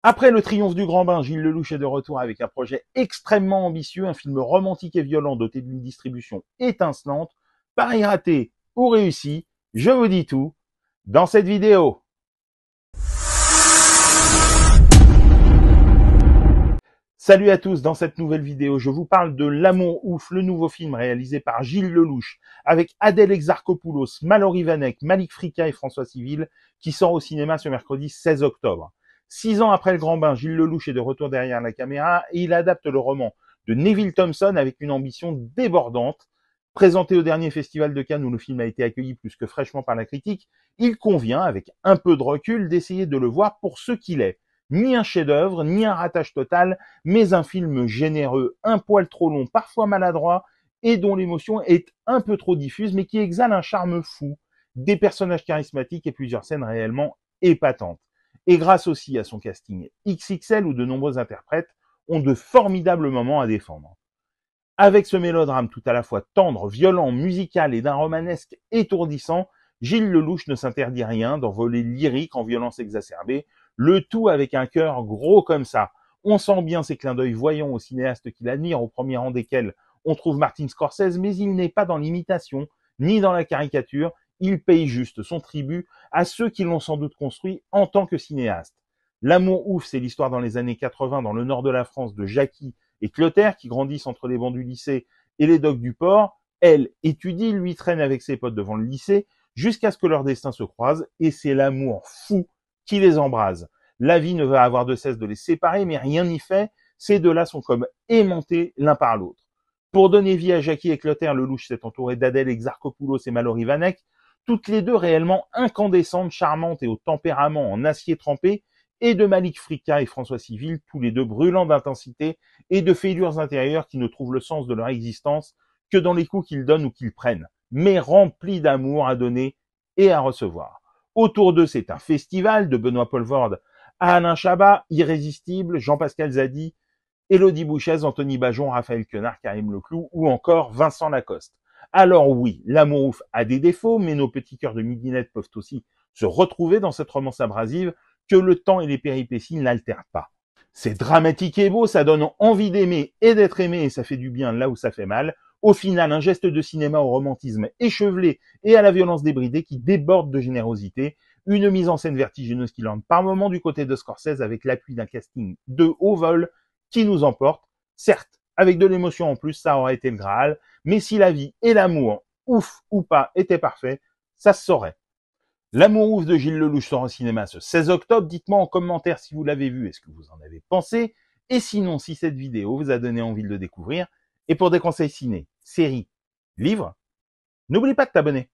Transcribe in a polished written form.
Après le triomphe du grand bain, Gilles Lellouche est de retour avec un projet extrêmement ambitieux, un film romantique et violent doté d'une distribution étincelante. Pari raté ou réussi, je vous dis tout dans cette vidéo. Salut à tous, dans cette nouvelle vidéo, je vous parle de L'Amour ouf, le nouveau film réalisé par Gilles Lellouche, avec Adèle Exarchopoulos, Mallory Vanek, Malik Frika et François Civil, qui sort au cinéma ce mercredi 16 octobre. 6 ans après le grand bain, Gilles Lellouche est de retour derrière la caméra et il adapte le roman de Neville Thompson avec une ambition débordante. Présenté au dernier festival de Cannes où le film a été accueilli plus que fraîchement par la critique, il convient, avec un peu de recul, d'essayer de le voir pour ce qu'il est. Ni un chef-d'œuvre, ni un ratage total, mais un film généreux, un poil trop long, parfois maladroit, et dont l'émotion est un peu trop diffuse, mais qui exhale un charme fou, des personnages charismatiques et plusieurs scènes réellement épatantes. Et grâce aussi à son casting XXL où de nombreux interprètes ont de formidables moments à défendre. Avec ce mélodrame tout à la fois tendre, violent, musical et d'un romanesque étourdissant, Gilles Lellouche ne s'interdit rien d'envolées lyriques en violence exacerbée, le tout avec un cœur gros comme ça. On sent bien ces clins d'œil voyants aux cinéastes qu'il admire, au premier rang desquels on trouve Martin Scorsese, mais il n'est pas dans l'imitation, ni dans la caricature, il paye juste son tribut à ceux qui l'ont sans doute construit en tant que cinéaste. L'Amour ouf, c'est l'histoire dans les années 80 dans le nord de la France de Jackie et Clotaire qui grandissent entre les bancs du lycée et les docks du port. Elle étudie, lui traîne avec ses potes devant le lycée jusqu'à ce que leurs destins se croisent et c'est l'amour fou qui les embrase. La vie ne va avoir de cesse de les séparer, mais rien n'y fait. Ces deux-là sont comme aimantés l'un par l'autre. Pour donner vie à Jackie et Clotaire, Lellouche s'est entouré d'Adèle Exarchopoulos et Mallory Vanek, toutes les deux réellement incandescentes, charmantes et au tempérament en acier trempé, et de Malik Frika et François Civil, tous les deux brûlants d'intensité et de fêlures intérieures qui ne trouvent le sens de leur existence que dans les coups qu'ils donnent ou qu'ils prennent, mais remplis d'amour à donner et à recevoir. Autour d'eux, c'est un festival de Benoît Poelvoorde à Alain Chabat, Irrésistible, Jean-Pascal Zadi, Élodie Bouchez, Anthony Bajon, Raphaël Quenard, Karim Leclou ou encore Vincent Lacoste. Alors oui, L'Amour ouf a des défauts, mais nos petits cœurs de midinette peuvent aussi se retrouver dans cette romance abrasive que le temps et les péripéties n'altèrent pas. C'est dramatique et beau, ça donne envie d'aimer et d'être aimé et ça fait du bien là où ça fait mal. Au final, un geste de cinéma au romantisme échevelé et à la violence débridée qui déborde de générosité, une mise en scène vertigineuse qui lande par moments du côté de Scorsese avec l'appui d'un casting de haut vol qui nous emporte. Certes, avec de l'émotion en plus, ça aurait été le Graal, mais si la vie et l'amour, ouf ou pas, étaient parfaits, ça se saurait. L'Amour ouf de Gilles Lellouche sort au cinéma ce 16 octobre. Dites-moi en commentaire si vous l'avez vu et ce que vous en avez pensé. Et sinon, si cette vidéo vous a donné envie de le découvrir. Et pour des conseils ciné, séries, livres, n'oublie pas de t'abonner.